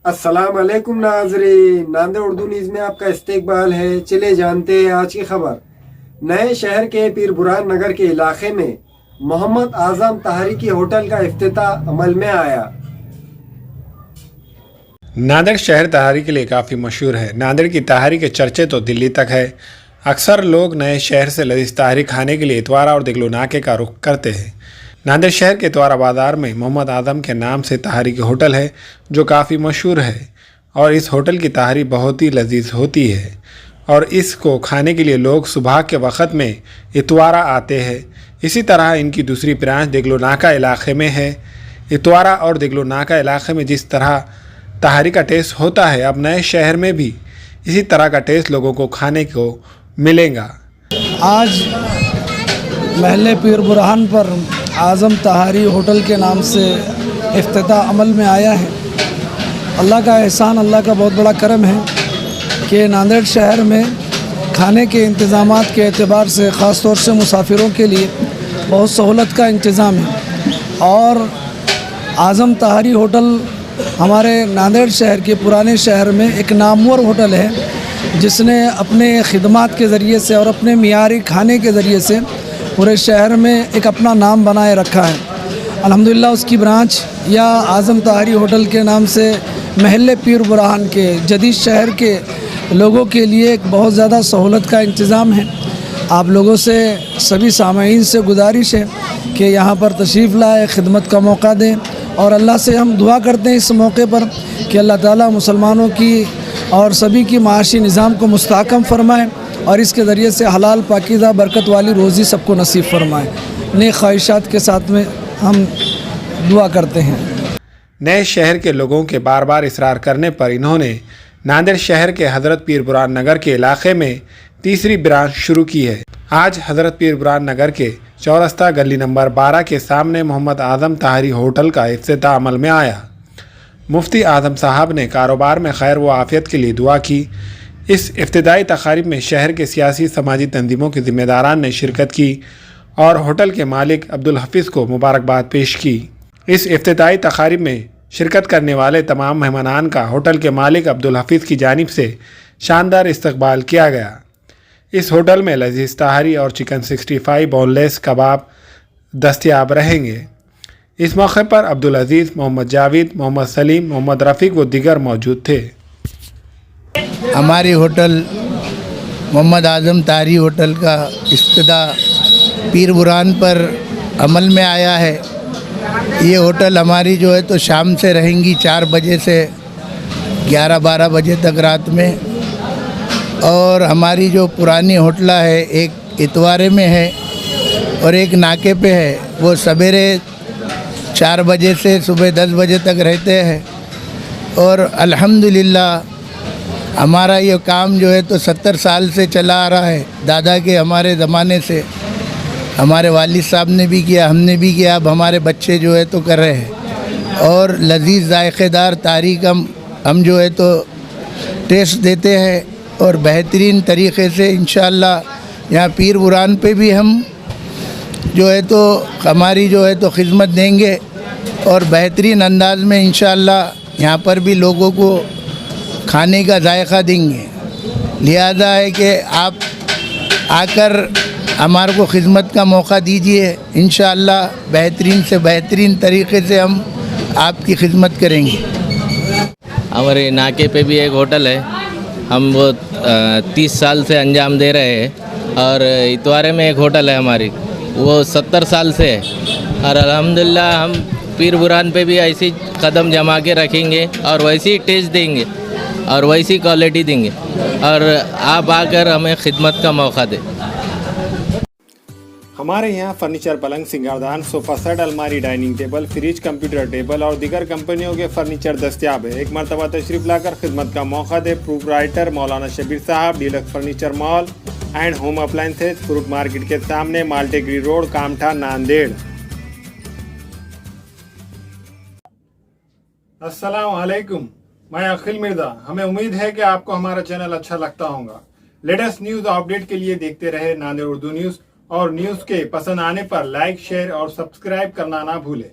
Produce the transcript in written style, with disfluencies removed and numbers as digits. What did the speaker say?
अस्सलाम वालेकुम नाज़रीन, नांदेड़ उर्दू न्यूज़ में आपका इस्तकबाल है। चले जानते हैं आज की खबर। नए शहर के पीर बुरहान नगर के इलाके में मोहम्मद आजम तहरीकी होटल का इफ्तिताह अमल में आया। नांदेड़ शहर तहारी के लिए काफ़ी मशहूर है। नांदेड़ की तहारी के चर्चे तो दिल्ली तक है। अक्सर लोग नए शहर से लजीज तहारी खाने के लिए इतवारा और दिगलो नाके का रुख करते हैं। नांदेड़ शहर के इतवारा बाज़ार में मोहम्मद आदम के नाम से तहारी की होटल है जो काफ़ी मशहूर है और इस होटल की तहारी बहुत ही लजीज होती है और इसको खाने के लिए लोग सुबह के वक़्त में इतवारा आते हैं। इसी तरह इनकी दूसरी ब्रांच दिगलो नाका इलाके में है। इतवारा और दिगलो नाका इलाके में जिस तरह तहारी का टेस्ट होता है, अब नए शहर में भी इसी तरह का टेस्ट लोगों को खाने को मिलेगा। आज महल्ले पीर बुरहान पर आज़म तहारी होटल के नाम से इफ्तिताह अमल में आया है। अल्लाह का एहसान, अल्लाह का बहुत बड़ा करम है कि नांदेड़ शहर में खाने के इंतज़ामात के एतबार से ख़ास तौर से मुसाफिरों के लिए बहुत सहूलत का इंतज़ाम है और आज़म तहारी होटल हमारे नांदेड़ शहर के पुराने शहर में एक नामवर होटल है जिसने अपने खिदमात के ज़रिए से और अपने मियारी खाने के ज़रिए से पूरे शहर में एक अपना नाम बनाए रखा है। अल्हम्दुलिल्लाह उसकी ब्रांच या आज़म तहारी होटल के नाम से महल्ले पीर बुरहान के जदीद शहर के लोगों के लिए एक बहुत ज़्यादा सहूलत का इंतज़ाम है। आप लोगों से सभी सामाईन से गुजारिश है कि यहाँ पर तशरीफ़ लाए, खिदमत का मौका दें और अल्लाह से हम दुआ करते हैं इस मौके पर कि अल्लाह ताला मुसलमानों की और सभी की माशी निज़ाम को मुस्तहकम फरमाए और इसके ज़रिए से हलाल पाकीज़ा बरकत वाली रोज़ी सबको नसीब फरमाए। नेक ख्वाहिशात के साथ में हम दुआ करते हैं। नए शहर के लोगों के बार बार इसरार करने पर इन्होंने नांदेड़ शहर के हज़रत पीर बुरहान नगर के इलाके में तीसरी ब्रांच शुरू की है। आज हज़रत पीर बुरहान नगर के चौरस्ता गली नंबर 12 के सामने मोहम्मद आज़म तहारी होटल का इफ्तिताह अमल में आया। मुफ्ती आज़म साहब ने कारोबार में खैर व आफ़ियत के लिए दुआ की। इस इफ्तिदाई तकारीब में शहर के सियासी समाजी तंजीमों के ज़िम्मेदारान ने शिरकत की और होटल के मालिक अब्दुल हफीज़ को मुबारकबाद पेश की। इस इफ्तिताई तकारीब में शिरकत करने वाले तमाम मेहमानान का होटल के मालिक अब्दुल हफीज़ की जानिब से शानदार इस्तकबाल किया गया। इस होटल में लजीज तहारी और चिकन 65 बोनलेस कबाब दस्तयाब रहेंगे। इस मौके पर अब्दुल अजीज़, मोहम्मद जावेद, मोहम्मद सलीम, मोहम्मद रफ़ीक व दीगर मौजूद थे। हमारी होटल मोहम्मद आज़म तहारी होटल का इफ्तिताह पीर बुरहान पर अमल में आया है। ये होटल हमारी जो है तो शाम से रहेंगी 4 बजे से 11-12 बजे तक रात में, और हमारी जो पुरानी होटला है एक इतवारे में है और एक नाके पे है। वो सवेरे 4 बजे से सुबह 10 बजे तक रहते हैं और अल्हम्दुलिल्लाह हमारा ये काम जो है तो 70 साल से चला आ रहा है। दादा के हमारे ज़माने से हमारे वालिद साहब ने भी किया, हमने भी किया, अब हमारे बच्चे जो है तो कर रहे हैं और लजीज जायकेदार तारीख हम जो है तो टेस्ट देते हैं और बेहतरीन तरीक़े से इंशाअल्लाह यहाँ पीर बुरहान पे भी हम जो है तो हमारी जो है तो खिदमत देंगे और बेहतरीन अंदाज में इंशाअल्लाह यहाँ पर भी लोगों को खाने का जायका देंगे। लिहाजा है कि आप आकर हमारे को खिदमत का मौका दीजिए। इंशाअल्लाह बेहतरीन से बेहतरीन तरीक़े से हम आपकी खिदमत करेंगे। हमारे नाके पे भी एक होटल है, हम वो 30 साल से अंजाम दे रहे हैं और इतवारे में एक होटल है हमारी, वो 70 साल से है और अल्हम्दुलिल्लाह हम पीर बुरहान पे भी ऐसी कदम जमा के रखेंगे और वैसी टेस्ट देंगे और वैसी क्वालिटी देंगे और आप आकर हमें खिदमत का मौका दें। हमारे यहाँ फर्नीचर, पलंग, सिंगारदान, सोफ़ा सेट, अलमारी, dining table, fridge, computer table और दीगर कंपनियों के फर्नीचर दस्तियाब है। एक मरतबा तशरीफ़ लाकर खिदमत का मौका दे। प्रोप्राइटर मौलाना शबीर साहब, deluxe furniture mall and home appliances, fruit market के सामने, माल्टेगरी रोड, कामठा, नांदेड़। अस्सलाम वालेकुम, मैं अखिल मिर्जा। हमें उम्मीद है कि आपको हमारा चैनल अच्छा लगता होगा। लेटेस्ट न्यूज़ अपडेट के लिए देखते रहे नांदेड़ उर्दू न्यूज़ और न्यूज़ के पसंद आने पर लाइक, शेयर और सब्सक्राइब करना ना भूलें।